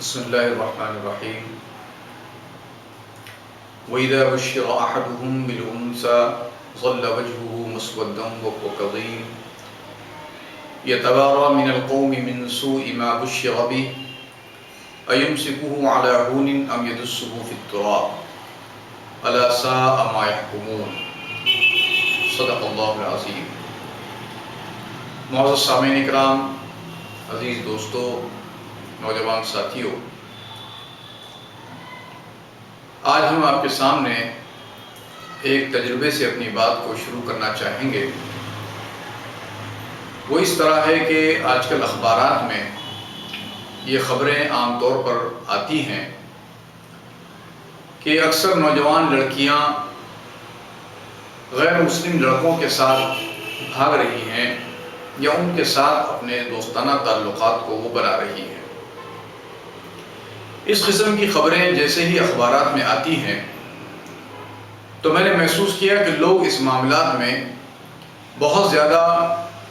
بسم الله الرحمن الرحيم. وإذا بشر أحدهم بالأنثى ظل وجهه مسودا وهو كظيم يتوارى من القوم من سوء ما بشر به أيمسكه على هون أم يدسه في التراب ألا ساء ما يحكمون. صدق اللہ العظیم. معزز سامعین اکرام، عزیز دوستو، نوجوان ساتھیوں، آج ہم آپ کے سامنے ایک تجربے سے اپنی بات کو شروع کرنا چاہیں گے. وہ اس طرح ہے کہ آج کل اخبارات میں یہ خبریں عام طور پر آتی ہیں کہ اکثر نوجوان لڑکیاں غیر مسلم لڑکوں کے ساتھ بھاگ رہی ہیں یا ان کے ساتھ اپنے دوستانہ تعلقات کو وہ بنا رہی ہیں. اس قسم کی خبریں جیسے ہی اخبارات میں آتی ہیں تو میں نے محسوس کیا کہ لوگ اس معاملات میں بہت زیادہ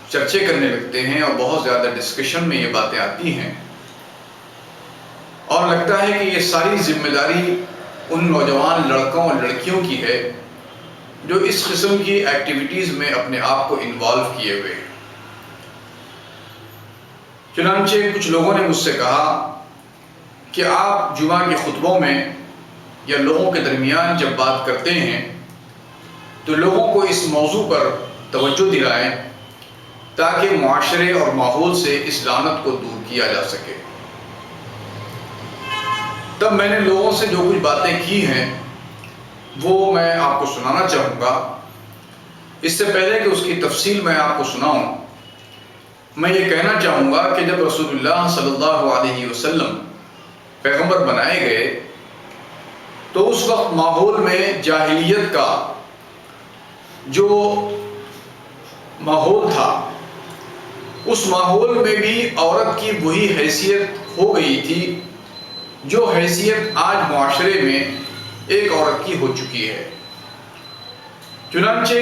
چرچے کرنے لگتے ہیں اور بہت زیادہ ڈسکشن میں یہ باتیں آتی ہیں، اور لگتا ہے کہ یہ ساری ذمہ داری ان نوجوان لڑکوں اور لڑکیوں کی ہے جو اس قسم کی ایکٹیویٹیز میں اپنے آپ کو انوالو کیے ہوئے ہیں. چنانچہ کچھ لوگوں نے مجھ سے کہا کہ آپ جمعہ کے خطبوں میں یا لوگوں کے درمیان جب بات کرتے ہیں تو لوگوں کو اس موضوع پر توجہ دلائیں تاکہ معاشرے اور ماحول سے اس لعنت کو دور کیا جا سکے. تب میں نے لوگوں سے جو کچھ باتیں کی ہیں وہ میں آپ کو سنانا چاہوں گا. اس سے پہلے کہ اس کی تفصیل میں آپ کو سناؤں، میں یہ کہنا چاہوں گا کہ جب رسول اللہ صلی اللہ علیہ وسلم پیغمبر بنائے گئے تو اس وقت ماحول میں جاہلیت کا جو ماحول تھا اس ماحول میں بھی عورت کی وہی حیثیت ہو گئی تھی جو حیثیت آج معاشرے میں ایک عورت کی ہو چکی ہے. چنانچہ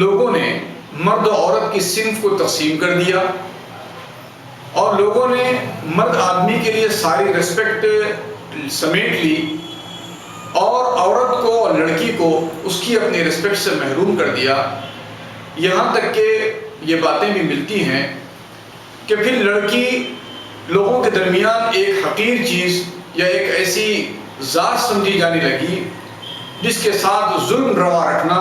لوگوں نے مرد و عورت کی صنف کو تقسیم کر دیا اور لوگوں نے مرد آدمی کے لیے ساری ریسپیکٹ سمیٹ لی اور عورت کو اور لڑکی کو اس کی اپنی ریسپیکٹ سے محروم کر دیا. یہاں تک کہ یہ باتیں بھی ملتی ہیں کہ پھر لڑکی لوگوں کے درمیان ایک حقیر چیز یا ایک ایسی ذات سمجھی جانے لگی جس کے ساتھ ظلم روا رکھنا،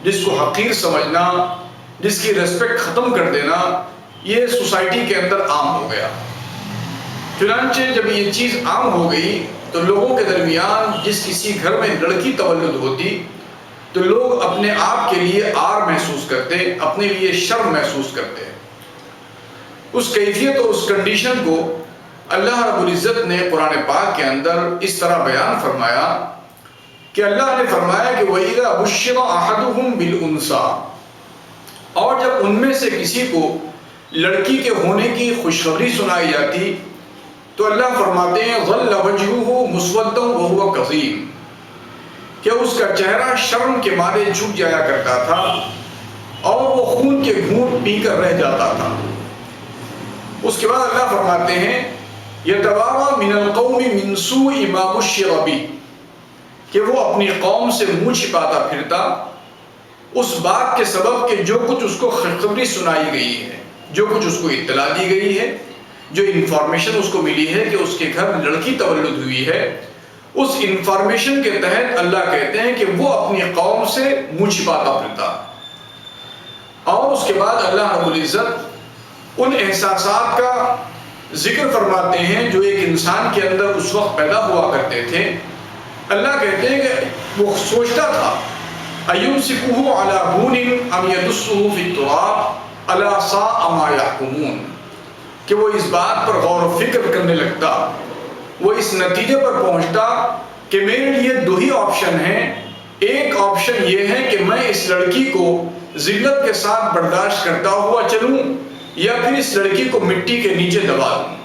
جس کو حقیر سمجھنا، جس کی ریسپیکٹ ختم کر دینا، یہ سوسائٹی کے اندر عام ہو گیا. چنانچہ جب یہ چیز عام ہو گئی تو لوگوں کے درمیان جس کسی گھر میں لڑکی تولد ہوتی تو لوگ اپنے آپ کے لیے عار محسوس کرتے، اپنے لیے شرم محسوس کرتے. اس کیفیت اور اس کنڈیشن کو اللہ رب العزت نے قرآن پاک کے اندر اس طرح بیان فرمایا کہ اللہ نے فرمایا کہ وَإِذَا بُشِّرَ أَحَدُهُمْ بِالْأُنثَىٰ، اور جب ان میں سے کسی کو لڑکی کے ہونے کی خوشخبری سنائی جاتی تو اللہ فرماتے ہیں ظَلَّ وَجْهُهُ مُسْوَدًّا وَهُوَ كَظِيمٌ، کہ اس کا چہرہ شرم کے مارے جھک جایا کرتا تھا اور وہ خون کے گھونٹ پی کر رہ جاتا تھا. اس کے بعد اللہ فرماتے ہیں يَتَوَارَى مِنَ الْقَوْمِ مِنْ سُوءِ مَا بُشِّرَ بِهِ، کہ وہ اپنی قوم سے منہ چھپاتا پھرتا اس بات کے سبب کہ جو کچھ اس کو خوشخبری سنائی گئی ہے، جو کچھ اس کو اطلاع دی گئی ہے، جو انفارمیشن اس کو ملی ہے کہ اس کے گھر لڑکی تولد ہوئی ہے، اس انفارمیشن کے تحت اللہ کہتے ہیں کہ وہ اپنی قوم سے منہ چھپاتا پھرتا. اور اس کے بعد اللہ رب العزت ان احساسات کا ذکر فرماتے ہیں جو ایک انسان کے اندر اس وقت پیدا ہوا کرتے تھے. اللہ کہتے ہیں کہ وہ سوچتا تھا أَيُمْسِكُهُ عَلَى هُونٍ أَمْ يَدُسُّهُ فِي التُّرَابِ أَلَا سَاءَ مَا يَحْكُمُونَ، کہ وہ اس بات پر غور و فکر کرنے لگتا، وہ اس نتیجے پر پہنچتا کہ میرے لیے دو ہی آپشن ہیں. ایک آپشن یہ ہے کہ میں اس لڑکی کو ذلت کے ساتھ برداشت کرتا ہوا چلوں یا پھر اس لڑکی کو مٹی کے نیچے دبا دوں.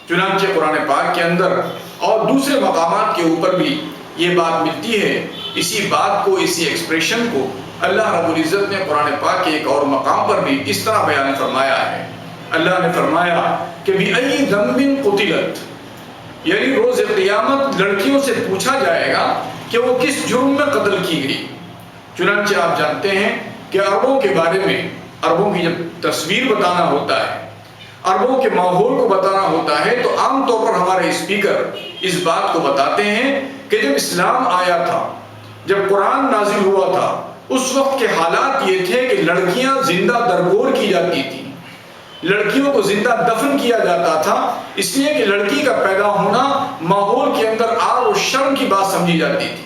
چنانچہ قرآن پاک کے اندر اور دوسرے مقامات کے اوپر بھی یہ بات ملتی ہے. اسی بات کو، اسی ایکسپریشن کو اللہ رب العزت نے قرآن پاک کے ایک اور مقام پر بھی اس طرح بیان فرمایا ہے. اللہ نے فرمایا کہ بِأَيِّ ذَنبٍ قُتِلَتْ، یعنی روز قیامت لڑکیوں سے پوچھا جائے گا کہ وہ کس جرم میں قتل کی گئی۔ چنانچہ آپ جانتے ہیں کہ عربوں کے بارے میں، عربوں کی جب تصویر بتانا ہوتا ہے، عربوں کے ماحول کو بتانا ہوتا ہے، تو عام طور پر ہمارے اسپیکر اس بات کو بتاتے ہیں کہ جب اسلام آیا تھا، جب قرآن نازل ہوا تھا، اس وقت کے حالات یہ تھے کہ لڑکیاں زندہ درگور کی جاتی تھیں، لڑکیوں کو زندہ دفن کیا جاتا تھا، اس لیے کہ لڑکی کا پیدا ہونا ماحول کے اندر عار و شرم کی بات سمجھی جاتی تھی،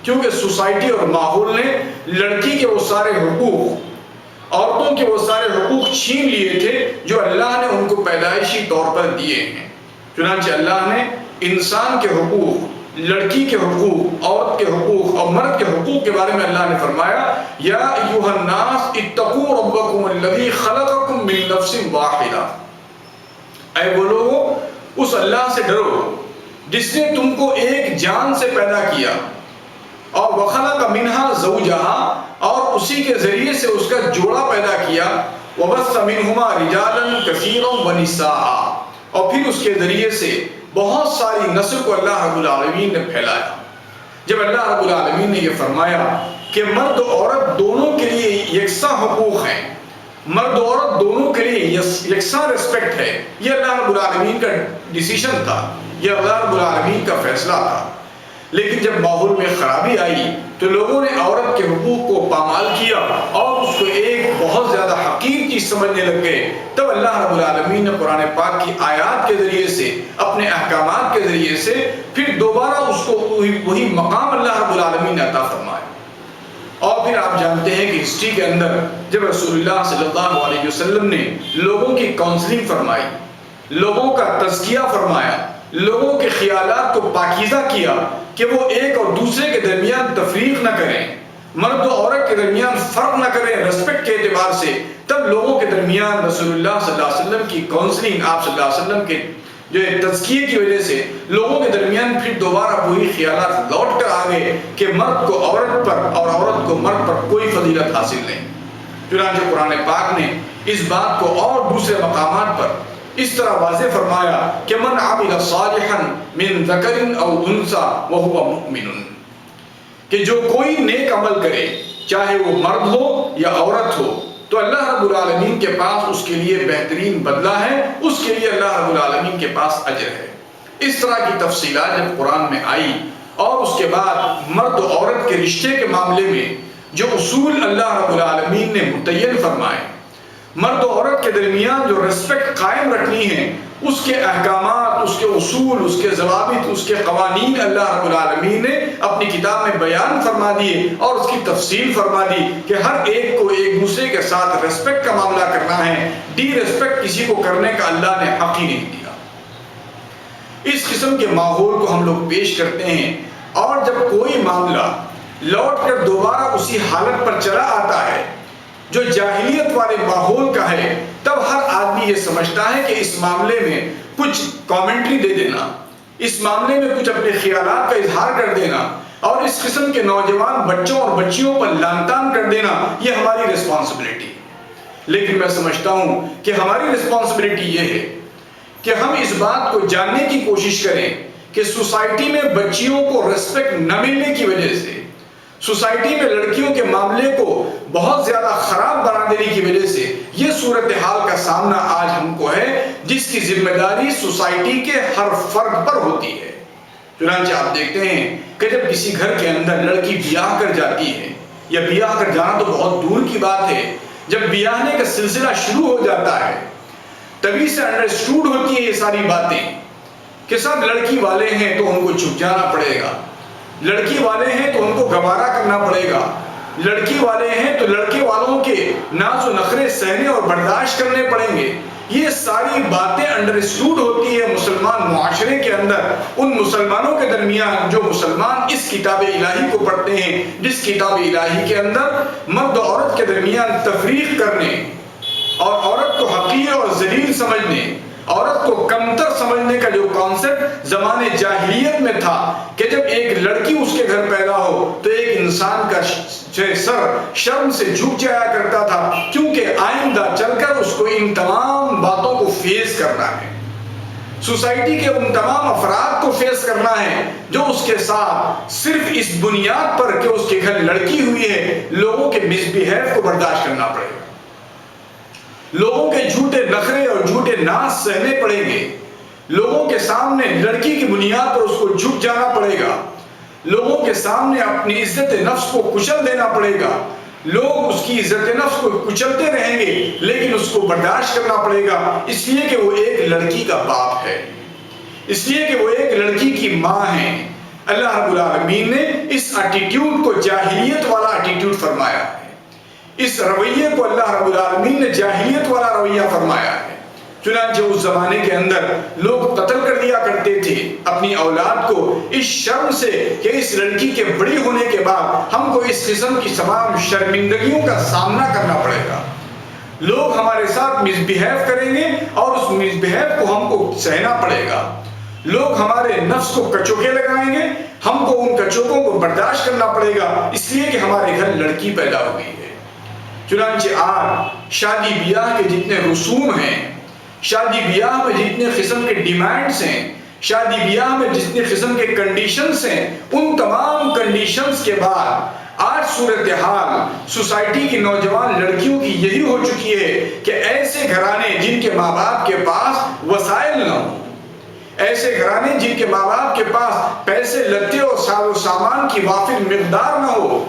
کیونکہ سوسائٹی اور ماحول نے لڑکی کے وہ سارے حقوق، عورتوں کے وہ سارے حقوق چھین لیے تھے جو اللہ نے ان کو پیدائشی طور پر دیے ہیں۔ چنانچہ اللہ نے انسان کے حقوق، لڑکی کے حقوق، عورت کے حقوق اور مرد کے حقوق کے بارے میں اللہ نے فرمایا، یا ایھا الناس اتقوا ربکم الذی خلقکم من نفس واحدہ، اے وہ لوگو اس اللہ سے ڈرو جس نے تم کو ایک جان سے پیدا کیا، اور وخلق منہا زوجہا، اور اسی کے ذریعے سے اس کا جوڑا پیدا کیا، وبث منہما رجالا کثیرا ونساء، اور پھر اس کے ذریعے سے بہت ساری نسل کو اللہ رب العالمین نے پھیلایا۔ جب اللہ رب العالمین نے یہ فرمایا کہ مرد و عورت دونوں کے لیے یکساں حقوق ہیں، مرد و عورت دونوں کے لیے یکساں ریسپیکٹ ہے، یہ اللہ رب العالمین کا ڈیسیشن تھا، یہ اللہ رب العالمین کا فیصلہ تھا، لیکن جب ماحول میں خرابی آئی تو لوگوں نے عورت کے حقوق کو پامال کیا اور اس کو ایک بہت زیادہ حقیر چیز سمجھنے لگ گئے۔ تب اللہ رب العالمین نے قرآن پاک کی آیات کے ذریعے سے، اپنے احکامات کے ذریعے سے پھر دوبارہ اس کو وہی مقام اللہ رب العالمین نے عطا فرمایا۔ اور پھر آپ جانتے ہیں کہ ہسٹری کے اندر جب رسول اللہ صلی اللہ علیہ وسلم نے لوگوں کی کاؤنسلنگ فرمائی، لوگوں کا تزکیہ فرمایا، لوگوں کے خیالات کو پاکیزہ کیا کہ وہ ایک اور دوسرے کے درمیان تفریق نہ کریں، مرد و عورت کے درمیان فرق نہ کریں ریسپیکٹ کے اعتبار سے، تب لوگوں کے درمیان رسول اللہ صلی اللہ علیہ وسلم کی کاؤنسلنگ، آپ صلی اللہ علیہ وسلم کے جو تزکیے کی وجہ سے لوگوں کے درمیان پھر دوبارہ وہی خیالات لوٹ کر آ گئے کہ مرد کو عورت پر اور عورت کو مرد پر کوئی فضیلت حاصل نہیں۔ چنانچہ قرآن پاک نے اس بات کو اور دوسرے مقامات پر اس طرح واضح فرمایا کہ من عمل صالحا من ذکر او انثى وهو مؤمن، کہ جو کوئی نیک عمل کرے چاہے وہ مرد ہو یا عورت ہو تو اللہ رب العالمین کے پاس اس کے لیے بہترین بدلہ ہے، اس کے لیے اللہ رب العالمین کے پاس اجر ہے۔ اس طرح کی تفصیلات جب قرآن میں آئی اور اس کے بعد مرد و عورت کے رشتے کے معاملے میں جو اصول اللہ رب العالمین نے متعین فرمائے، مرد و عورت کے درمیان جو ریسپیکٹ قائم رکھنی ہے، اس کے احکامات، اس کے اصول، اس کے ضوابط، اس کے قوانین اللہ رب العالمین نے اپنی کتاب میں بیان فرما دیے اور اس کی تفصیل فرما دی کہ ہر ایک کو ایک دوسرے کے ساتھ ریسپیکٹ کا معاملہ کرنا ہے، ڈی ریسپیکٹ کسی کو کرنے کا اللہ نے حق ہی نہیں دیا۔ اس قسم کے ماحول کو ہم لوگ پیش کرتے ہیں، اور جب کوئی معاملہ لوٹ کر دوبارہ اسی حالت پر چلا آتا ہے جو جاہلیت والے ماحول کا ہے، تب ہر آدمی یہ سمجھتا ہے کہ اس معاملے میں کچھ کامنٹری دے دینا، اس معاملے میں کچھ اپنے خیالات کا اظہار کر دینا اور اس قسم کے نوجوان بچوں اور بچیوں پر لعن طعن کر دینا، یہ ہماری ریسپانسبلٹی ہے۔ لیکن میں سمجھتا ہوں کہ ہماری ریسپانسبلٹی یہ ہے کہ ہم اس بات کو جاننے کی کوشش کریں کہ سوسائٹی میں بچیوں کو ریسپیکٹ نہ ملنے کی وجہ سے، سوسائٹی میں لڑکیوں کے معاملے کو بہت زیادہ خراب بنا دینے کی وجہ سے یہ صورتحال کا سامنا آج ہم کو ہے، جس کی ذمہ داری سوسائٹی کے ہر فرد پر ہوتی ہے۔ چنانچہ آپ دیکھتے ہیں کہ جب کسی گھر کے اندر لڑکی بیاہ کر جاتی ہے، یا بیاہ کر جانا تو بہت دور کی بات ہے، جب بیاہنے کا سلسلہ شروع ہو جاتا ہے تبھی سے انڈرسٹوڈ ہوتی ہے یہ ساری باتیں کہ سب لڑکی والے ہیں تو ان کو چھپ جانا پڑے گا، لڑکی والے ہیں تو ان کو گوارا کرنا پڑے گا، لڑکی والے ہیں تو لڑکے والوں کے ناز و نخرے سہنے اور برداشت کرنے پڑیں گے۔ یہ ساری باتیں انڈرسٹوڈ ہوتی ہے مسلمان معاشرے کے اندر، ان مسلمانوں کے درمیان جو مسلمان اس کتاب الہی کو پڑھتے ہیں، جس کتاب الہی کے اندر مرد و عورت کے درمیان تفریق کرنے اور عورت کو حقیر اور ذلیل سمجھنے، عورت کو کمتر سمجھنے کا جو کانسیپٹ زمانے جاہلیت میں تھا کہ جب ایک لڑکی اس کے گھر پیدا ہو تو ایک انسان کا سر شرم سے جھک جایا کرتا تھا، کیونکہ آئندہ چل کر اس کو ان تمام باتوں کو فیس کرنا ہے۔ سوسائٹی کے ان تمام افراد کو فیس کرنا ہے جو اس کے ساتھ صرف اس بنیاد پر کہ اس کے گھر لڑکی ہوئی ہے لوگوں کے مس بیہیو کو برداشت کرنا پڑے گا، لوگوں کے جھوٹے نخرے اور جھوٹے ناز سہنے پڑیں گے، لوگوں کے سامنے لڑکی کی بنیاد پر اس کو جھک جانا پڑے گا، لوگوں کے سامنے اپنی عزت نفس کو کچل دینا پڑے گا، لوگ اس کی عزت نفس کو کچلتے رہیں گے لیکن اس کو برداشت کرنا پڑے گا، اس لیے کہ وہ ایک لڑکی کا باپ ہے، اس لیے کہ وہ ایک لڑکی کی ماں ہے۔ اللہ رب العالمین نے اس ایٹیٹیوڈ کو جاہلیت والا ایٹیٹیوڈ فرمایا ہے، اس رویے کو اللہ رب العالمین نے جاہلیت والا رویہ فرمایا ہے۔ چنانچہ اس زمانے کے اندر لوگ قتل کر دیا کرتے تھے اپنی اولاد کو اس شرم سے کہ اس لڑکی کے بڑی ہونے کے بعد ہم کو اس قسم کی تمام شرمندگیوں کا سامنا کرنا پڑے گا، لوگ ہمارے ساتھ مس بیہیو کریں گے اور اس مس بیہیو کو ہم کو سہنا پڑے گا، لوگ ہمارے نفس کو کچوکے لگائیں گے، ہم کو ان کچوکوں کو برداشت کرنا پڑے گا اس لیے کہ ہمارے گھر لڑکی پیدا ہوئی ہے۔ چنانچہ آج شادی بیاہ کے جتنے رسوم ہیں، شادی بیاہ میں جتنے قسم کے ڈیمانڈز ہیں، شادی بیاہ میں جتنے قسم کے کنڈیشنز ہیں، ان تمام کنڈیشنز کے بعد آج صورتحال سوسائٹی کی نوجوان لڑکیوں کی یہی ہو چکی ہے کہ ایسے گھرانے جن کے ماں باپ کے پاس وسائل نہ ہوں، ایسے گھرانے جن کے ماں باپ کے پاس پیسے لتے اور ساز و سامان کی وافر مقدار نہ ہو،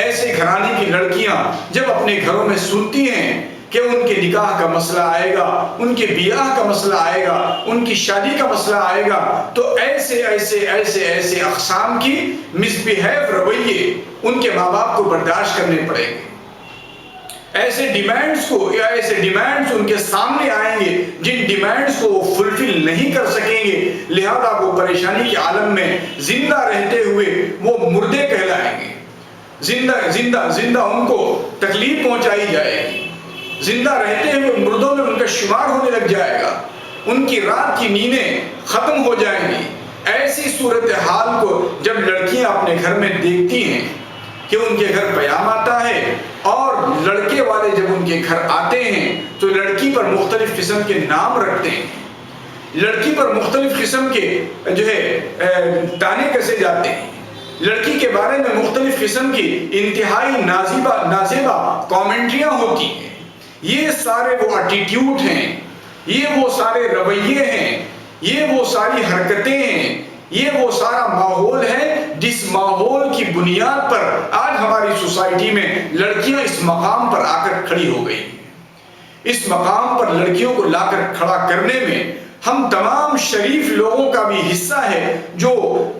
ایسے گھرانے کی لڑکیاں جب اپنے گھروں میں سنتی ہیں کہ ان کے نکاح کا مسئلہ آئے گا، ان کے بیاہ کا مسئلہ آئے گا، ان کی شادی کا مسئلہ آئے گا، تو ایسے اقسام کی مس بیہیو رویے ان کے ماں باپ کو برداشت کرنے پڑیں گے، ایسے ڈیمانڈز ان کے سامنے آئیں گے جن ڈیمانڈز کو وہ فلفل نہیں کر سکیں گے، لہذا وہ پریشانی کے عالم میں زندہ رہتے ہوئے وہ مردے کہلائیں گے، زندہ ان کو تکلیف پہنچائی جائے گی، زندہ رہتے ہوئے مردوں میں ان کا شمار ہونے لگ جائے گا، ان کی رات کی نیندیں ختم ہو جائیں گی۔ ایسی صورتحال کو جب لڑکیاں اپنے گھر میں دیکھتی ہیں کہ ان کے گھر پیام آتا ہے اور لڑکے والے جب ان کے گھر آتے ہیں تو لڑکی پر مختلف قسم کے نام رکھتے ہیں، لڑکی پر مختلف قسم کے تانے کسے جاتے ہیں، لڑکی کے بارے میں مختلف قسم کی انتہائی نازیبا کامنٹریاں ہوتی ہیں، یہ سارے وہ ایٹیٹیوڈ ہیں، یہ وہ سارے رویے ہیں، یہ وہ ساری حرکتیں ہیں، یہ وہ سارا ماحول ہے جس ماحول کی بنیاد پر آج ہماری سوسائٹی میں لڑکیاں اس مقام پر آ کر کھڑی ہو گئی ہیں۔ اس مقام پر لڑکیوں کو لا کر کھڑا کرنے میں ہم تمام شریف لوگوں کا بھی حصہ ہے جو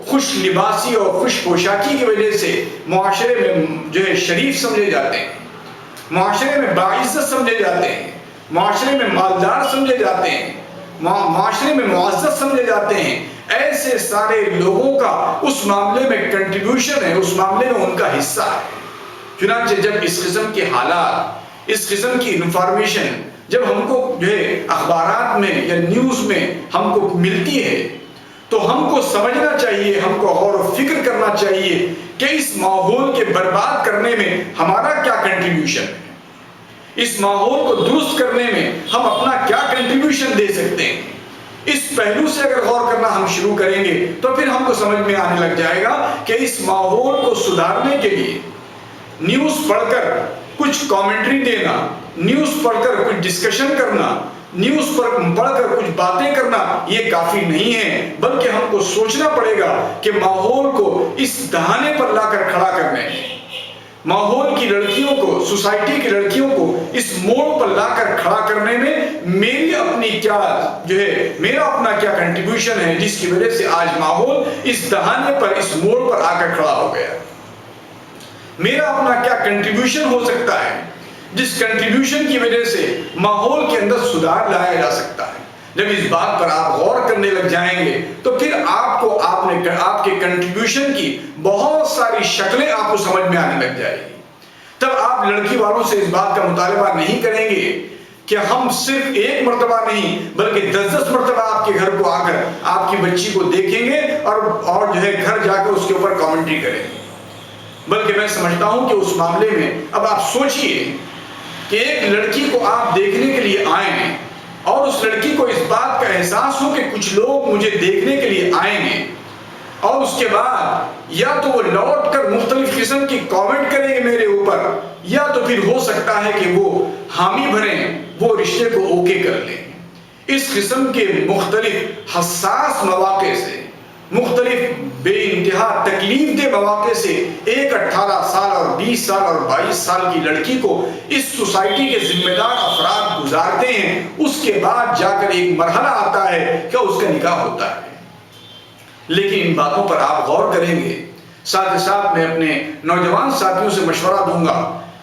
خوش لباسی اور خوش پوشاکی کی وجہ سے معاشرے میں جو ہے شریف سمجھے جاتے ہیں، معاشرے میں باعزت سمجھے جاتے ہیں، معاشرے میں مالدار سمجھے جاتے ہیں، معاشرے میں معزز سمجھے جاتے ہیں، ایسے سارے لوگوں کا اس معاملے میں کنٹریبیوشن ہے، اس معاملے میں ان کا حصہ ہے۔ چنانچہ جب اس قسم کے حالات، اس قسم کی انفارمیشن جب ہم کو جو ہے اخبارات میں یا نیوز میں ہم کو ملتی ہے تو ہم کو سمجھنا چاہیے، ہم کو غور و فکر کرنا چاہیے کہ اس ماحول کے برباد کرنے میں ہمارا کیا کنٹریبیوشن ہے، اس ماحول کو درست کرنے میں ہم اپنا کیا کنٹریبیوشن دے سکتے ہیں۔ اس پہلو سے اگر غور کرنا ہم شروع کریں گے تو پھر ہم کو سمجھ میں آنے لگ جائے گا کہ اس ماحول کو سدھارنے کے لیے نیوز پڑھ کر کچھ کامنٹری دینا، نیوز پڑھ کر کچھ ڈسکشن کرنا، نیوز پڑھ کر کچھ باتیں کرنا یہ کافی نہیں ہے، بلکہ ہم کو سوچنا پڑے گا کہ ماحول کو اس دہانے پر لا کر کھڑا کرنے میں، ماحول کی لڑکیوں کو، سوسائٹی کی لڑکیوں کو اس موڑ پر لا کر کھڑا کرنے میں میری اپنی کیا جو ہے میرا اپنا کیا کنٹریبیوشن ہے جس کی وجہ سے آج ماحول اس دہانے پر، اس موڑ پر آ کر کھڑا ہو گیا۔ میرا اپنا کیا کنٹریبیوشن ہو سکتا ہے جس کنٹریبیوشن کی وجہ سے ماحول کے اندر سدھار لایا جا سکتا ہے۔ جب اس بات پر آپ غور کرنے لگ جائیں گے تو پھر آپ کے کنٹریبیوشن کی بہت ساری شکلیں آپ کو سمجھ میں آنے لگ جائے گی۔ تب آپ لڑکی والوں سے اس بات کا مطالبہ نہیں کریں گے کہ ہم صرف ایک مرتبہ نہیں بلکہ 10 مرتبہ آپ کے گھر کو آ کر آپ کی بچی کو دیکھیں گے اور جو ہے گھر جا کر اس کے اوپر کامنٹری کریں گے، بلکہ میں سمجھتا ہوں کہ اس معاملے میں اب آپ سوچئے کہ ایک لڑکی کو آپ دیکھنے کے لیے آئے ہیں اور اس لڑکی کو اس بات کا احساس ہو کہ کچھ لوگ مجھے دیکھنے کے لیے آئیں گے، اور اس کے بعد یا تو وہ لوٹ کر مختلف قسم کی کامنٹ کریں گے میرے اوپر، یا تو پھر ہو سکتا ہے کہ وہ حامی بھریں، وہ رشتے کو اوکے کر لیں۔ اس قسم کے مختلف حساس مواقع سے، مختلف بے انتہا تکلیف دہ مواقع سے ایک 18 سال اور 20 سال اور 22 سال کی لڑکی کو اس سوسائٹی کے ذمہ دار افراد گزارتے ہیں۔ اس کے بعد جا کر ایک مرحلہ آتا ہے کہ اس کا نکاح ہوتا ہے۔ لیکن ان باتوں پر آپ غور کریں گے، ساتھ ہی ساتھ میں اپنے نوجوان ساتھیوں سے مشورہ دوں گا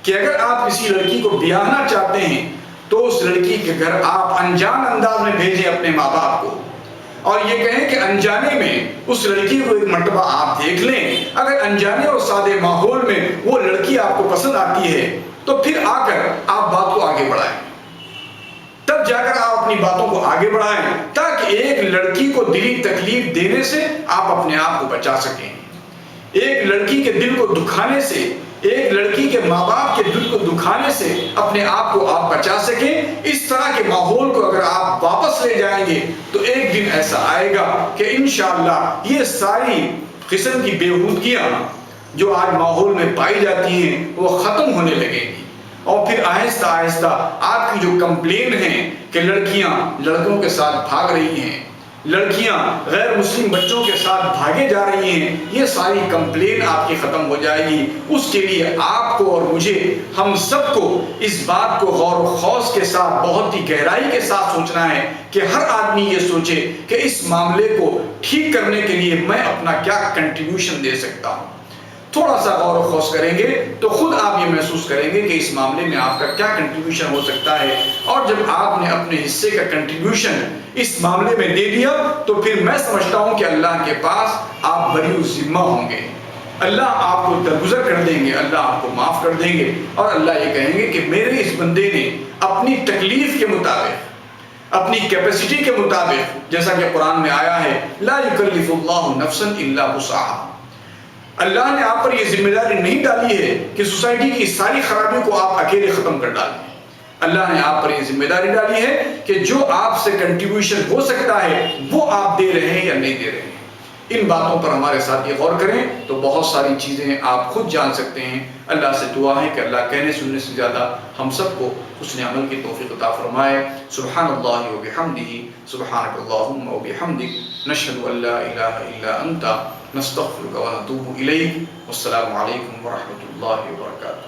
کہ اگر آپ کسی لڑکی کو بیاہنا چاہتے ہیں تو اس لڑکی کے گھر آپ انجان انداز میں بھیجیں اپنے ماں باپ کو، اور یہ کہیں کہ انجانے میں اس لڑکی کو ایک مرتبہ آپ دیکھ لیں۔ اگر انجانے اور سادے ماحول میں وہ لڑکی آپ کو پسند آتی ہے تو پھر آ کر آپ بات کو آگے بڑھائیں، تب جا کر آپ اپنی باتوں کو آگے بڑھائیں، تاکہ ایک لڑکی کو دلی تکلیف دینے سے آپ اپنے آپ کو بچا سکیں، ایک لڑکی کے دل کو دکھانے سے، ایک لڑکی کے ماں باپ کے دل کو دکھانے سے اپنے آپ کو آپ بچا سکیں۔ اس طرح کے ماحول کو اگر آپ واپس لے جائیں گے تو ایک دن ایسا آئے گا کہ انشاءاللہ یہ ساری قسم کی بےہودگیاں جو آج ماحول میں پائی جاتی ہیں وہ ختم ہونے لگیں گی، اور پھر آہستہ آہستہ آپ کی جو کمپلین ہیں کہ لڑکیاں لڑکوں کے ساتھ بھاگ رہی ہیں، لڑکیاں غیر مسلم بچوں کے ساتھ بھاگے جا رہی ہیں، یہ ساری کمپلین آپ کی ختم ہو جائے گی۔ اس کے لیے آپ کو اور مجھے، ہم سب کو اس بات کو غور و خوض کے ساتھ، بہت ہی گہرائی کے ساتھ سوچنا ہے کہ ہر آدمی یہ سوچے کہ اس معاملے کو ٹھیک کرنے کے لیے میں اپنا کیا کنٹریبیوشن دے سکتا ہوں۔ تھوڑا سا غور و خوض کریں گے تو خود آپ یہ محسوس کریں گے کہ اس معاملے میں آپ کا کیا کنٹریبیوشن ہو سکتا ہے، اور جب آپ نے اپنے حصے کا کنٹریبیوشن اس معاملے میں دے دیا تو پھر میں سمجھتا ہوں کہ اللہ کے پاس آپ بری الذمہ ہوں گے، اللہ آپ کو درگزر کر دیں گے، اللہ آپ کو معاف کر دیں گے، اور اللہ یہ کہیں گے کہ میرے اس بندے نے اپنی تکلیف کے مطابق، اپنی کیپیسٹی کے مطابق، جیسا کہ قرآن میں آیا ہے لا یکلف اللہ نفسا الا وسعہا، اللہ نے آپ پر یہ ذمہ داری نہیں ڈالی ہے کہ سوسائٹی کی ساری خرابیوں کو آپ اکیلے ختم کر ڈالیں۔ اللہ نے آپ پر یہ ذمہ داری ڈالی ہے کہ جو آپ سے کنٹریبیوشن ہو سکتا ہے وہ آپ دے رہے ہیں یا نہیں دے رہے ہیں۔ ان باتوں پر ہمارے ساتھ یہ غور کریں تو بہت ساری چیزیں آپ خود جان سکتے ہیں۔ اللہ سے دعا ہے کہ اللہ کہنے سننے سے زیادہ ہم سب کو حسن عمل کی توفیق عطا فرمائے۔ سبحان اللہ و بحمدہ، سبحانک اللہم و بحمدک، نشہد ان لا الہ الا انت، نستغفرک و نتوب الیک۔ والسلام علیکم ورحمۃ اللہ وبرکاتہ۔